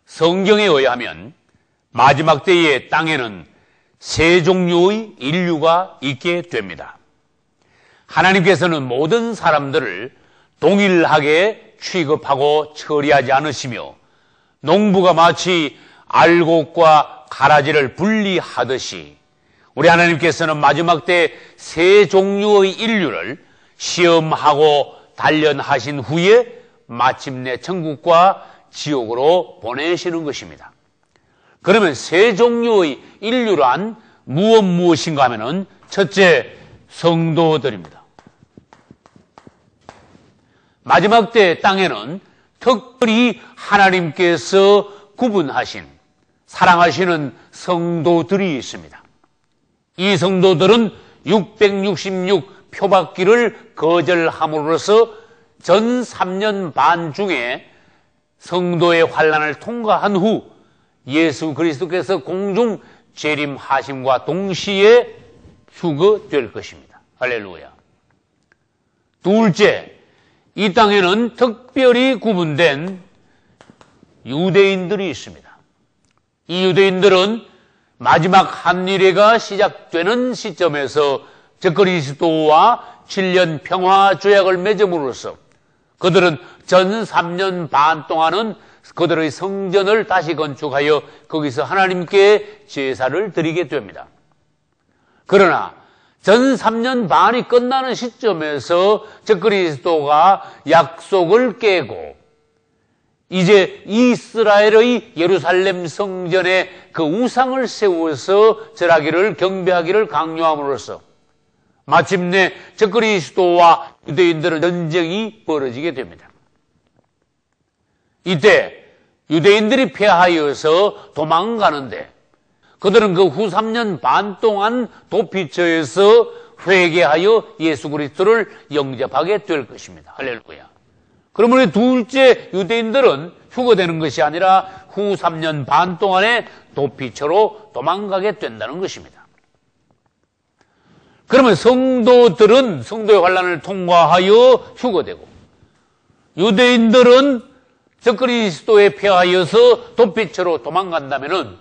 성경에 의하면 마지막 때의 땅에는 세 종류의 인류가 있게 됩니다. 하나님께서는 모든 사람들을 동일하게 취급하고 처리하지 않으시며 농부가 마치 알곡과 가라지를 분리하듯이 우리 하나님께서는 마지막 때 세 종류의 인류를 시험하고 단련하신 후에 마침내 천국과 지옥으로 보내시는 것입니다. 그러면 세 종류의 인류란 무엇인가 하면은 첫째, 성도들입니다. 마지막 때 땅에는 특별히 하나님께서 구분하신 사랑하시는 성도들이 있습니다. 이 성도들은 666 표받기를 거절함으로써 전 3년 반 중에 성도의 환난을 통과한 후 예수 그리스도께서 공중 재림하심과 동시에 휴거될 것입니다. 할렐루야. 둘째, 이 땅에는 특별히 구분된 유대인들이 있습니다. 이 유대인들은 마지막 한일회가 시작되는 시점에서 적그리스도와 7년 평화 조약을 맺음으로써 그들은 전 3년 반 동안은 그들의 성전을 다시 건축하여 거기서 하나님께 제사를 드리게 됩니다. 그러나 전 3년 반이 끝나는 시점에서 적그리스도가 약속을 깨고 이제 이스라엘의 예루살렘 성전에 그 우상을 세워서 절하기를 경배하기를 강요함으로써 마침내 적그리스도와 유대인들은 전쟁이 벌어지게 됩니다. 이때 유대인들이 패하여서 도망가는데 그들은 그 후 3년 반 동안 도피처에서 회개하여 예수 그리스도를 영접하게 될 것입니다. 할렐루야. 그러므로 둘째 유대인들은 휴거되는 것이 아니라 후 3년 반 동안에 도피처로 도망가게 된다는 것입니다. 그러면 성도들은 성도의 환난을 통과하여 휴거되고 유대인들은 적그리스도에 패하여서 도피처로 도망간다면은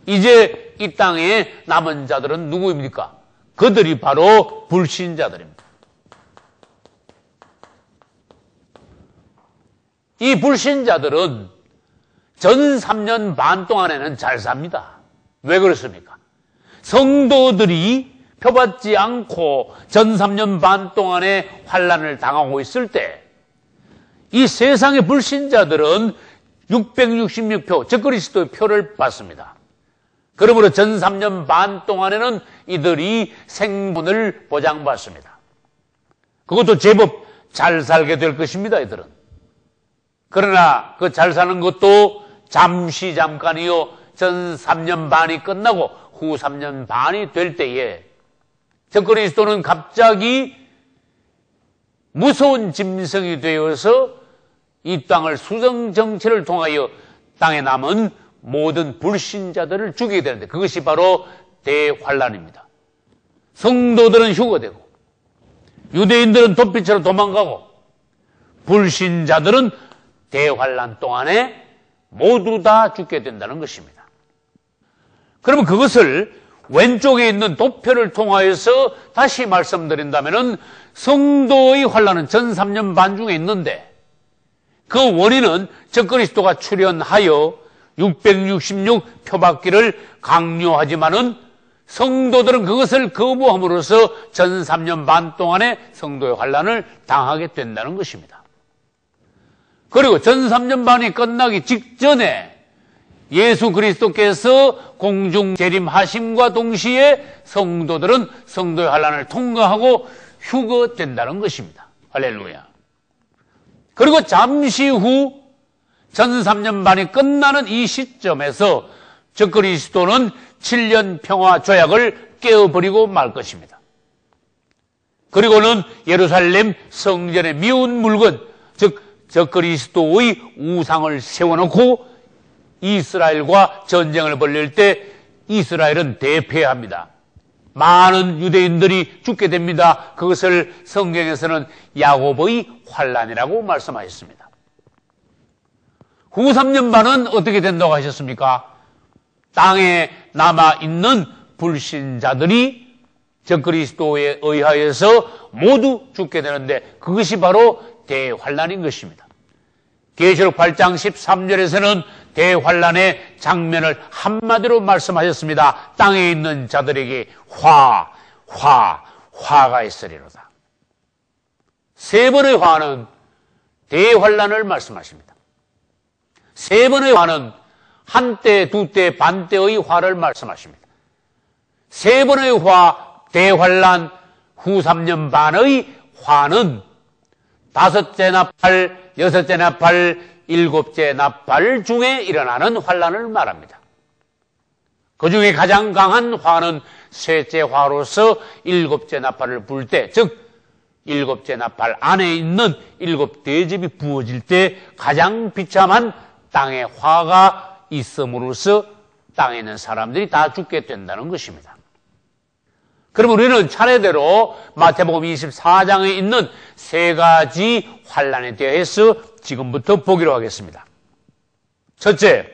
이제 이 땅에 남은 자들은 누구입니까? 그들이 바로 불신자들입니다. 이 불신자들은 전 3년 반 동안에는 잘 삽니다. 왜 그렇습니까? 성도들이 표받지 않고 전 3년 반 동안에 환난을 당하고 있을 때 이 세상의 불신자들은 666표, 적그리스도의 표를 받습니다. 그러므로 전 3년 반 동안에는 이들이 생존을 보장받습니다. 그것도 제법 잘 살게 될 것입니다, 이들은. 그러나 그 잘 사는 것도 잠깐이요. 전 3년 반이 끝나고 후 3년 반이 될 때에 적그리스도는 갑자기 무서운 짐승이 되어서 이 땅을 수정 정치를 통하여 땅에 남은 모든 불신자들을 죽이게 되는데 그것이 바로 대환란입니다. 성도들은 휴거되고 유대인들은 도피처로 도망가고 불신자들은 대환란 동안에 모두 다 죽게 된다는 것입니다. 그러면 그것을 왼쪽에 있는 도표를 통하여서 다시 말씀드린다면 성도의 환란은 전 3년 반 중에 있는데 그 원인은 적그리스도가 출현하여 666 표받기를 강요하지만은 성도들은 그것을 거부함으로써 전 3년 반 동안에 성도의 환란을 당하게 된다는 것입니다. 그리고 전 3년 반이 끝나기 직전에 예수 그리스도께서 공중 재림하심과 동시에 성도들은 성도의 환난을 통과하고 휴거된다는 것입니다. 할렐루야. 그리고 잠시 후 전 3년 반이 끝나는 이 시점에서 적그리스도는 7년 평화 조약을 깨어버리고 말 것입니다. 그리고는 예루살렘 성전의 미운 물건, 즉 적그리스도의 우상을 세워놓고 이스라엘과 전쟁을 벌릴 때 이스라엘은 대패합니다. 많은 유대인들이 죽게 됩니다. 그것을 성경에서는 야곱의 환란이라고 말씀하셨습니다. 후 3년 반은 어떻게 된다고 하셨습니까? 땅에 남아있는 불신자들이 적그리스도에 의하여서 모두 죽게 되는데 그것이 바로 대환란인 것입니다. 계시록 8장 13절에서는 대환란의 장면을 한마디로 말씀하셨습니다. 땅에 있는 자들에게 화가 있으리로다. 세 번의 화는 대환란을 말씀하십니다. 세 번의 화는 한때, 두때, 반때의 화를 말씀하십니다. 세 번의 화, 대환란, 후 3년 반의 화는 다섯째 나팔, 여섯째 나팔, 일곱째 나팔 중에 일어나는 환란을 말합니다. 그 중에 가장 강한 화는 셋째 화로서 일곱째 나팔을 불 때, 즉 일곱째 나팔 안에 있는 일곱 대접이 부어질 때 가장 비참한 땅의 화가 있음으로써 땅에 있는 사람들이 다 죽게 된다는 것입니다. 그럼 우리는 차례대로 마태복음 24장에 있는 세 가지 환란에 대해서 지금부터 보기로 하겠습니다. 첫째,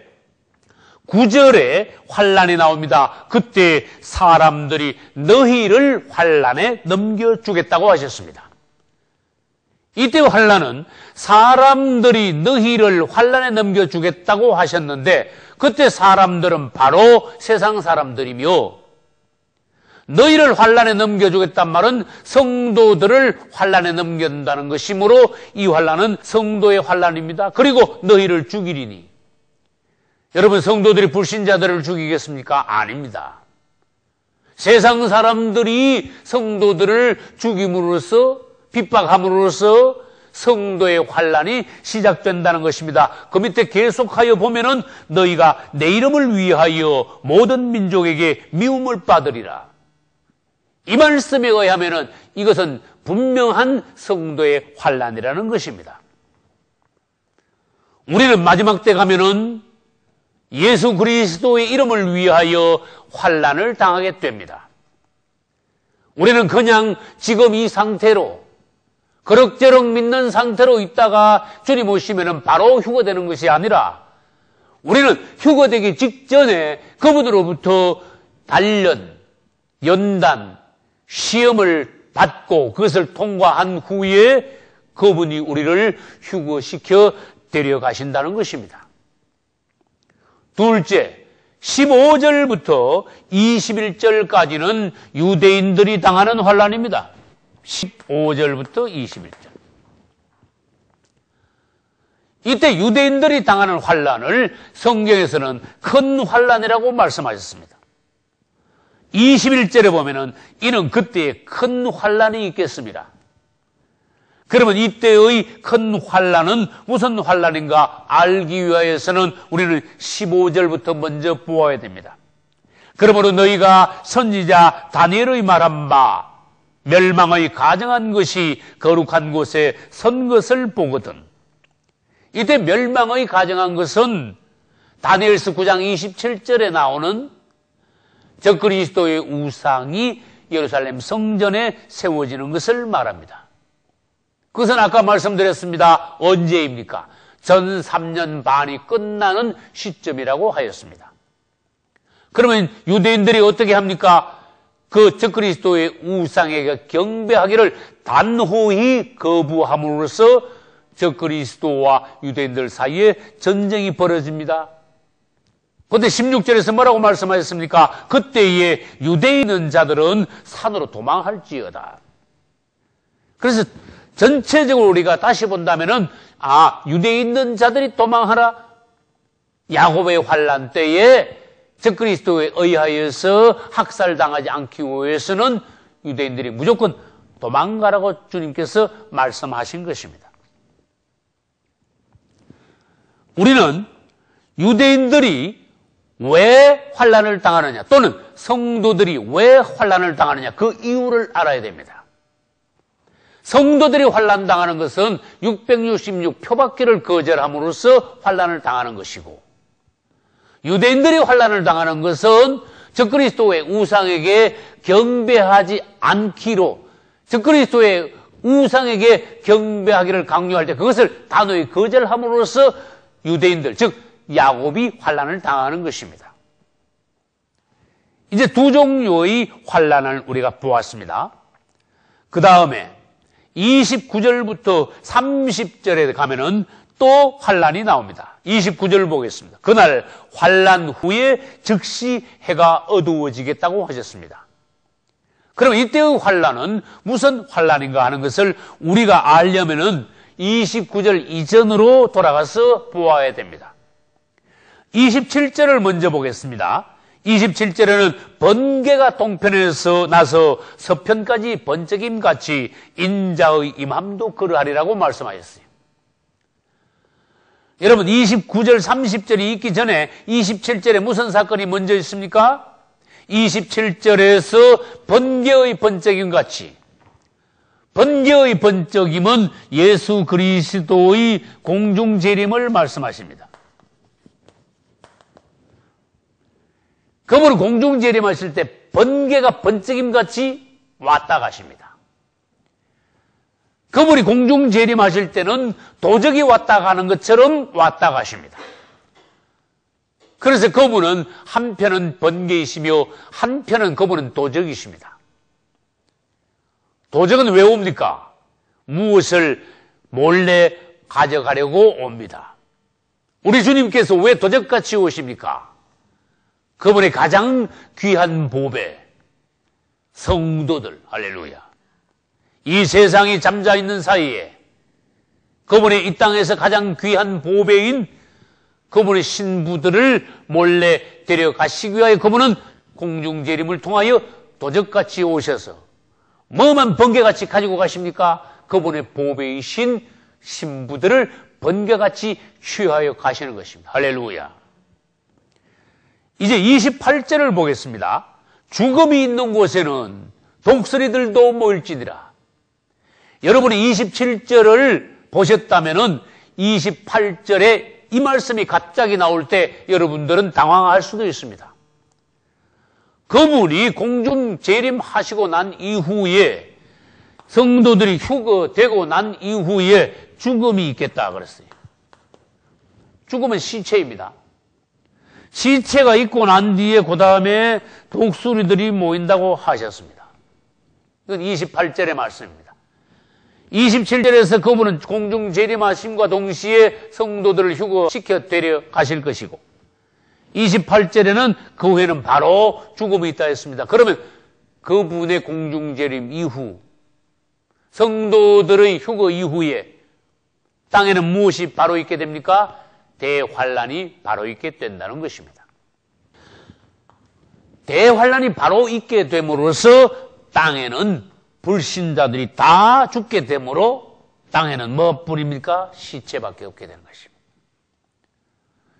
9절에 환란이 나옵니다. 그때 사람들이 너희를 환란에 넘겨주겠다고 하셨습니다. 이때 환란은 사람들이 너희를 환란에 넘겨주겠다고 하셨는데 그때 사람들은 바로 세상 사람들이며 너희를 환란에 넘겨주겠단 말은 성도들을 환란에 넘긴다는 것이므로 이 환란은 성도의 환란입니다. 그리고 너희를 죽이리니. 여러분, 성도들이 불신자들을 죽이겠습니까? 아닙니다. 세상 사람들이 성도들을 죽임으로써 핍박함으로써 성도의 환란이 시작된다는 것입니다. 그 밑에 계속하여 보면은 너희가 내 이름을 위하여 모든 민족에게 미움을 받으리라. 이 말씀에 의하면은 이것은 분명한 성도의 환란이라는 것입니다. 우리는 마지막 때 가면은 예수 그리스도의 이름을 위하여 환란을 당하게 됩니다. 우리는 그냥 지금 이 상태로 그럭저럭 믿는 상태로 있다가 주님 오시면은 바로 휴거되는 것이 아니라 우리는 휴거되기 직전에 그분으로부터 단련, 연단, 시험을 받고 그것을 통과한 후에 그분이 우리를 휴거시켜 데려가신다는 것입니다. 둘째, 15절부터 21절까지는 유대인들이 당하는 환란입니다. 15절부터 21절. 이때 유대인들이 당하는 환란을 성경에서는 큰 환란이라고 말씀하셨습니다. 21절에 보면은 이는 그때의 큰 환란이 있겠습니다. 그러면 이때의 큰 환란은 무슨 환란인가 알기 위하여서는 우리는 15절부터 먼저 보아야 됩니다. 그러므로 너희가 선지자 다니엘의 말한 바 멸망의 가정한 것이 거룩한 곳에 선 것을 보거든. 이때 멸망의 가정한 것은 다니엘서 9장 27절에 나오는 적그리스도의 우상이 예루살렘 성전에 세워지는 것을 말합니다. 그것은 아까 말씀드렸습니다. 언제입니까? 전 3년 반이 끝나는 시점이라고 하였습니다. 그러면 유대인들이 어떻게 합니까? 그 적그리스도의 우상에게 경배하기를 단호히 거부함으로써 적그리스도와 유대인들 사이에 전쟁이 벌어집니다. 그런데 16절에서 뭐라고 말씀하셨습니까? 그때에 유대에 있는 자들은 산으로 도망할지어다. 그래서 전체적으로 우리가 다시 본다면은 유대에 있는 자들이 도망하라. 야곱의 환란 때에 적그리스도에 의하여서 학살당하지 않기 위해서는 유대인들이 무조건 도망가라고 주님께서 말씀하신 것입니다. 우리는 유대인들이 왜 환란을 당하느냐 또는 성도들이 왜 환란을 당하느냐 그 이유를 알아야 됩니다. 성도들이 환란당하는 것은 666 표받기를 거절함으로써 환란을 당하는 것이고 유대인들이 환란을 당하는 것은 적그리스도의 우상에게 경배하지 않기로, 적그리스도의 우상에게 경배하기를 강요할 때 그것을 단호히 거절함으로써 유대인들, 즉 야곱이 환난을 당하는 것입니다. 이제 두 종류의 환난을 우리가 보았습니다. 그 다음에 29절부터 30절에 가면은 또 환난이 나옵니다. 29절 보겠습니다. 그날 환난 후에 즉시 해가 어두워지겠다고 하셨습니다. 그럼 이때의 환난은 무슨 환난인가 하는 것을 우리가 알려면은 29절 이전으로 돌아가서 보아야 됩니다. 27절을 먼저 보겠습니다. 27절에는 번개가 동편에서 나서 서편까지 번쩍임같이 인자의 임함도 그러하리라고 말씀하셨어요. 여러분 29절 30절이 있기 전에 27절에 무슨 사건이 먼저 있습니까? 27절에서 번개의 번쩍임같이, 번개의 번쩍임은 예수 그리스도의 공중재림을 말씀하십니다. 그분은 공중재림하실 때 번개가 번쩍임같이 왔다 가십니다. 그분이 공중재림하실 때는 도적이 왔다 가는 것처럼 왔다 가십니다. 그래서 그분은 한편은 번개이시며 한편은 그분은 도적이십니다. 도적은 왜 옵니까? 무엇을 몰래 가져가려고 옵니다. 우리 주님께서 왜 도적같이 오십니까? 그분의 가장 귀한 보배, 성도들, 할렐루야. 이 세상이 잠자있는 사이에 그분의 이 땅에서 가장 귀한 보배인 그분의 신부들을 몰래 데려가시기 위하여 그분은 공중재림을 통하여 도적같이 오셔서 뭐만 번개같이 가지고 가십니까? 그분의 보배이신 신부들을 번개같이 취하여 가시는 것입니다. 할렐루야. 이제 28절을 보겠습니다. 죽음이 있는 곳에는 독수리들도 모일지니라. 여러분이 27절을 보셨다면은 28절에 이 말씀이 갑자기 나올 때 여러분들은 당황할 수도 있습니다. 그분이 공중 재림하시고 난 이후에 성도들이 휴거되고 난 이후에 죽음이 있겠다 그랬어요. 죽음은 시체입니다. 시체가 있고 난 뒤에 그 다음에 독수리들이 모인다고 하셨습니다. 이건 28절의 말씀입니다. 27절에서 그분은 공중 재림하심과 동시에 성도들을 휴거시켜 데려가실 것이고 28절에는 그 후에는 바로 죽음이 있다 했습니다. 그러면 그분의 공중 재림 이후 성도들의 휴거 이후에 땅에는 무엇이 바로 있게 됩니까? 대환란이 바로 있게 된다는 것입니다. 대환란이 바로 있게 됨으로써 땅에는 불신자들이 다 죽게 되므로 땅에는 뭐뿐입니까? 시체밖에 없게 되는 것입니다.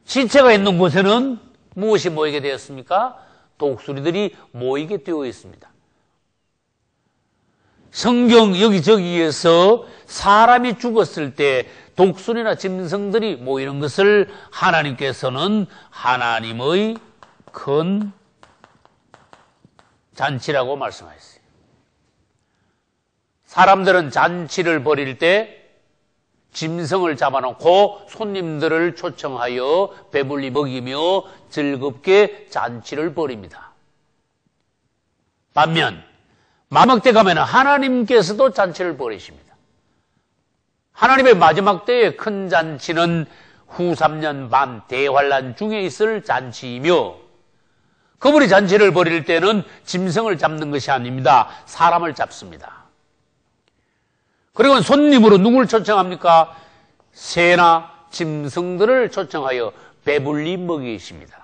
시체가 있는 곳에는 무엇이 모이게 되었습니까? 독수리들이 모이게 되어 있습니다. 성경 여기저기에서 사람이 죽었을 때 독수리나 짐승들이 모이는 것을 하나님께서는 하나님의 큰 잔치라고 말씀하셨어요. 사람들은 잔치를 벌일 때 짐승을 잡아놓고 손님들을 초청하여 배불리 먹이며 즐겁게 잔치를 벌입니다. 반면 마지막 때 가면 하나님께서도 잔치를 벌이십니다. 하나님의 마지막 때의 큰 잔치는 후 3년 반 대환란 중에 있을 잔치이며 그분이 잔치를 벌일 때는 짐승을 잡는 것이 아닙니다. 사람을 잡습니다. 그리고 손님으로 누굴 초청합니까? 새나 짐승들을 초청하여 배불리 먹이십니다.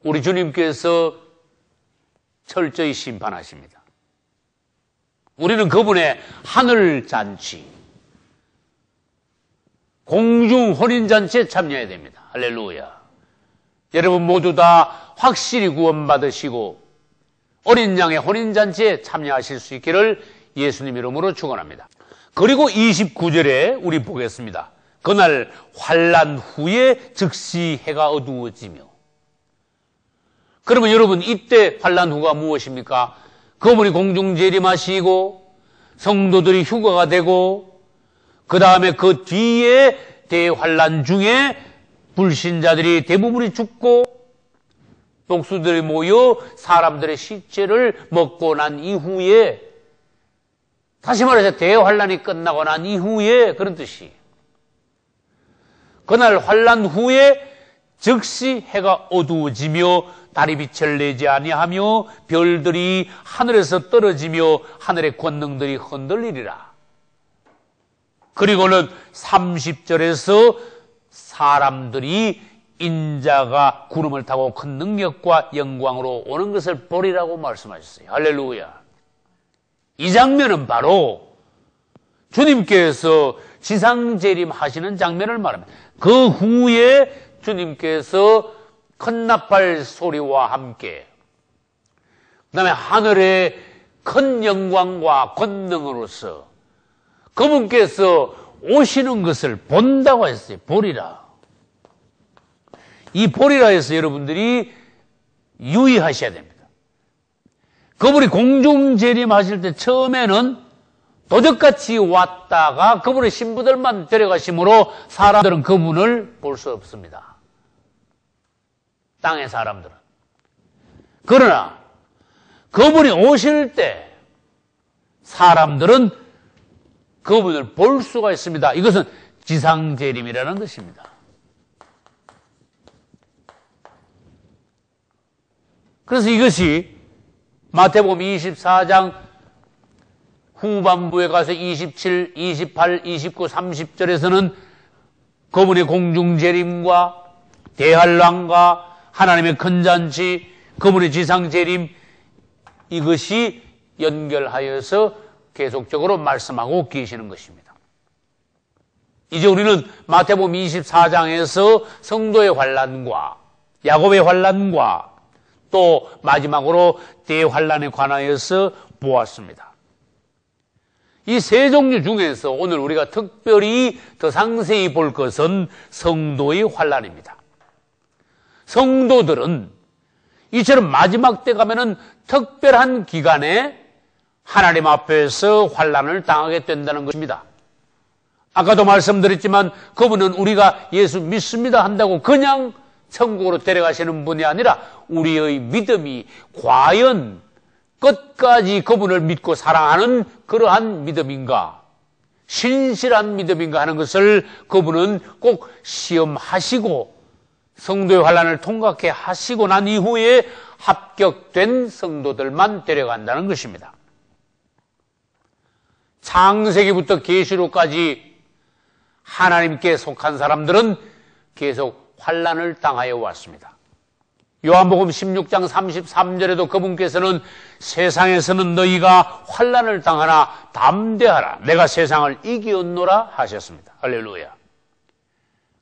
우리 주님께서 철저히 심판하십니다. 우리는 그분의 하늘잔치, 공중 혼인잔치에 참여해야 됩니다. 할렐루야. 여러분 모두 다 확실히 구원받으시고 어린 양의 혼인잔치에 참여하실 수 있기를 예수님 이름으로 축원합니다. 그리고 29절에 우리 보겠습니다. 그날 환난 후에 즉시 해가 어두워지며 그러면 여러분, 이때 환란 후가 무엇입니까? 그분이 공중 재림하시고 성도들이 휴거가 되고 그 다음에 그 뒤에 대환란 중에 불신자들이 대부분이 죽고 독수들이 모여 사람들의 시체를 먹고 난 이후에, 다시 말해서 대환란이 끝나고 난 이후에, 그런 뜻이, 그날 환란 후에 즉시 해가 어두워지며 달이 빛을 내지 아니하며 별들이 하늘에서 떨어지며 하늘의 권능들이 흔들리리라. 그리고는 30절에서 사람들이 인자가 구름을 타고 큰 능력과 영광으로 오는 것을 보리라고 말씀하셨어요. 할렐루야. 이 장면은 바로 주님께서 지상재림 하시는 장면을 말합니다. 그 후에 주님께서 큰 나팔 소리와 함께 그 다음에 하늘의 큰 영광과 권능으로서 그분께서 오시는 것을 본다고 했어요. 보리라. 이 보리라에서 여러분들이 유의하셔야 됩니다. 그분이 공중 재림하실 때 처음에는 도적같이 왔다가 그분의 신부들만 데려가심으로 사람들은 그분을 볼 수 없습니다. 땅의 사람들은. 그러나 그분이 오실 때 사람들은 그분을 볼 수가 있습니다. 이것은 지상재림이라는 것입니다. 그래서 이것이 마태복음 24장 후반부에 가서 27, 28, 29, 30절에서는 그분의 공중재림과 대환란과 하나님의 큰 잔치, 그분의 지상재림, 이것이 연결하여서 계속적으로 말씀하고 계시는 것입니다. 이제 우리는 마태복음 24장에서 성도의 환란과 야곱의 환란과 또 마지막으로 대환란에 관하여서 보았습니다. 이 세 종류 중에서 오늘 우리가 특별히 더 상세히 볼 것은 성도의 환란입니다. 성도들은 이처럼 마지막 때 가면은 특별한 기간에 하나님 앞에서 환란을 당하게 된다는 것입니다. 아까도 말씀드렸지만 그분은 우리가 예수 믿습니다 한다고 그냥 천국으로 데려가시는 분이 아니라 우리의 믿음이 과연 끝까지 그분을 믿고 사랑하는 그러한 믿음인가, 신실한 믿음인가 하는 것을 그분은 꼭 시험하시고 성도의 환란을 통과케 하시고 난 이후에 합격된 성도들만 데려간다는 것입니다. 창세기부터 계시록까지 하나님께 속한 사람들은 계속 환란을 당하여 왔습니다. 요한복음 16장 33절에도 그분께서는 세상에서는 너희가 환란을 당하나 담대하라. 내가 세상을 이기었노라 하셨습니다. 할렐루야.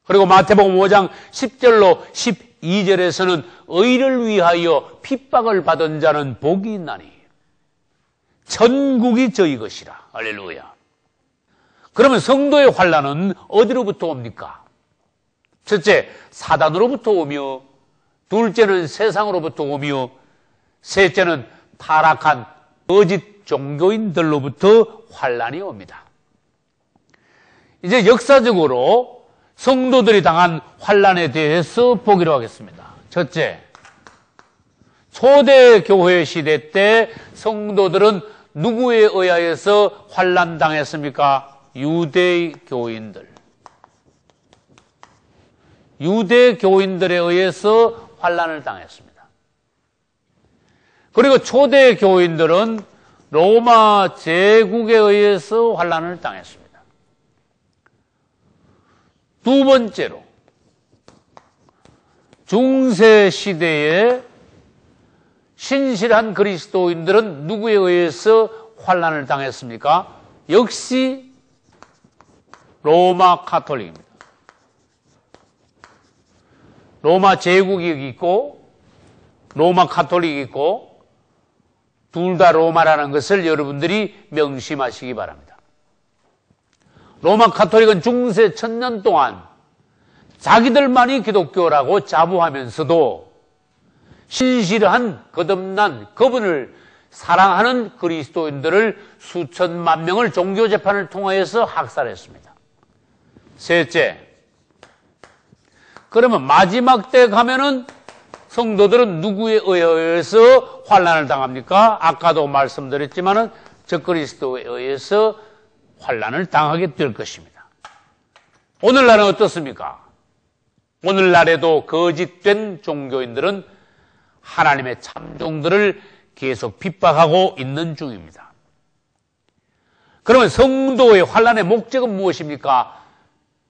그리고 마태복음 5장 10절로 12절에서는 의를 위하여 핍박을 받은 자는 복이 있나니 천국이 저희 것이라. 할렐루야. 그러면 성도의 환란은 어디로부터 옵니까? 첫째, 사단으로부터 오며, 둘째는 세상으로부터 오며, 셋째는 타락한 거짓 종교인들로부터 환란이 옵니다. 이제 역사적으로 성도들이 당한 환란에 대해서 보기로 하겠습니다. 첫째, 초대 교회 시대 때 성도들은 누구에 의하여서 환란당했습니까? 유대 교인들. 유대 교인들에 의해서 환란을 당했습니다. 그리고 초대 교인들은 로마 제국에 의해서 환란을 당했습니다. 두 번째로 중세 시대에 신실한 그리스도인들은 누구에 의해서 환란을 당했습니까? 역시 로마 가톨릭입니다. 로마 제국이 있고 로마 가톨릭이 있고 둘 다 로마라는 것을 여러분들이 명심하시기 바랍니다. 로마 가톨릭은 중세 1000년 동안 자기들만이 기독교라고 자부하면서도 신실한 거듭난 그분을 사랑하는 그리스도인들을 수천만 명을 종교재판을 통하여서 학살했습니다. 셋째, 그러면 마지막 때 가면은 성도들은 누구에 의해서 환난을 당합니까? 아까도 말씀드렸지만은 적그리스도에 의해서 환난을 당하게 될 것입니다. 오늘날은 어떻습니까? 오늘날에도 거짓된 종교인들은 하나님의 참종들을 계속 핍박하고 있는 중입니다. 그러면 성도의 환난의 목적은 무엇입니까?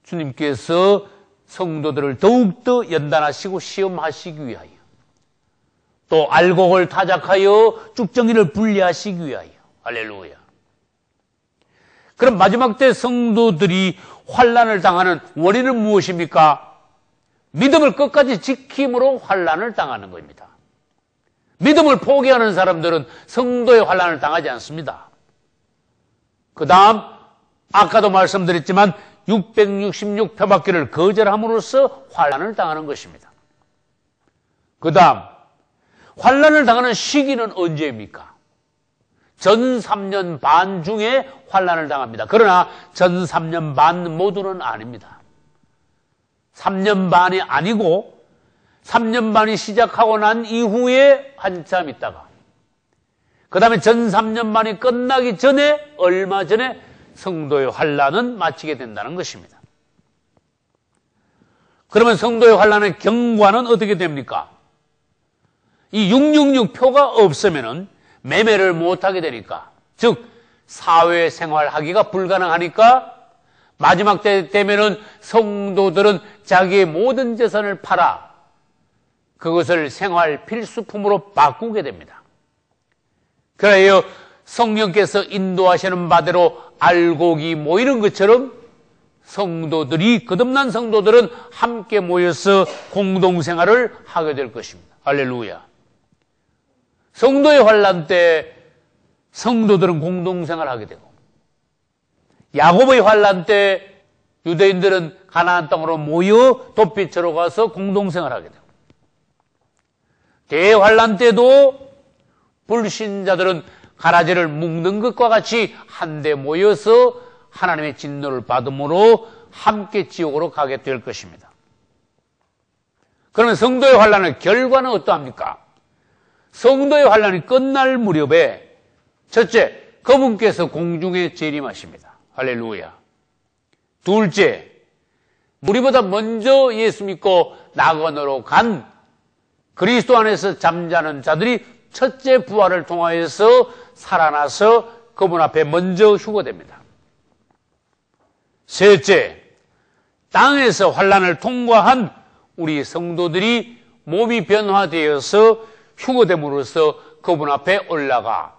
주님께서 성도들을 더욱더 연단하시고 시험하시기 위하여, 또 알곡을 타작하여 쭉정이를 분리하시기 위하여. 할렐루야. 그럼 마지막 때 성도들이 환난을 당하는 원인은 무엇입니까? 믿음을 끝까지 지킴으로 환난을 당하는 겁니다. 믿음을 포기하는 사람들은 성도의 환난을 당하지 않습니다. 그 다음 아까도 말씀드렸지만 666표밖기를 거절함으로써 환난을 당하는 것입니다. 그 다음 환난을 당하는 시기는 언제입니까? 전 3년 반 중에 환난을 당합니다. 그러나 전 3년 반 모두는 아닙니다. 3년 반이 아니고 3년 반이 시작하고 난 이후에 한참 있다가 그 다음에 전 3년 반이 끝나기 전에 얼마 전에 성도의 환난은 마치게 된다는 것입니다. 그러면 성도의 환난의 경과는 어떻게 됩니까? 이 666표가 없으면은 매매를 못하게 되니까, 즉 사회생활하기가 불가능하니까 마지막 때 되면은 성도들은 자기의 모든 재산을 팔아 그것을 생활 필수품으로 바꾸게 됩니다. 그래요 성령께서 인도하시는 바대로 알곡이 모이는 것처럼 성도들이, 거듭난 성도들은 함께 모여서 공동생활을 하게 될 것입니다. 할렐루야. 성도의 환난 때 성도들은 공동생활을 하게 되고, 야곱의 환난 때 유대인들은 가나안 땅으로 모여 도피처로 가서 공동생활을 하게 되고, 대환난 때도 불신자들은 가라지를 묶는 것과 같이 한데 모여서 하나님의 진노를 받음으로 함께 지옥으로 가게 될 것입니다. 그러면 성도의 환난의 결과는 어떠합니까? 성도의 환난이 끝날 무렵에 첫째, 그분께서 공중에 재림하십니다. 할렐루야. 둘째, 우리보다 먼저 예수 믿고 낙원으로 간 그리스도 안에서 잠자는 자들이 첫째 부활을 통하여서 살아나서 그분 앞에 먼저 휴거됩니다. 셋째, 땅에서 환난을 통과한 우리 성도들이 몸이 변화되어서 휴거됨으로써 그분 앞에 올라가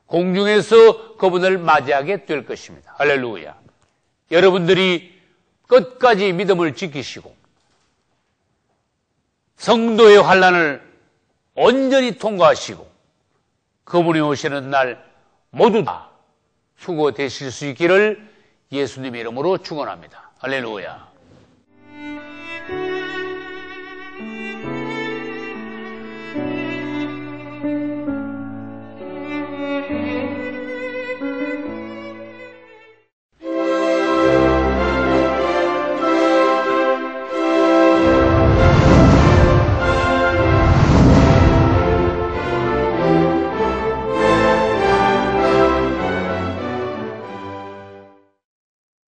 공중에서 그분을 맞이하게 될 것입니다. 할렐루야. 여러분들이 끝까지 믿음을 지키시고 성도의 환난을 온전히 통과하시고 그분이 오시는 날 모두 다 휴거되실 수 있기를 예수님의 이름으로 축원합니다. 할렐루야.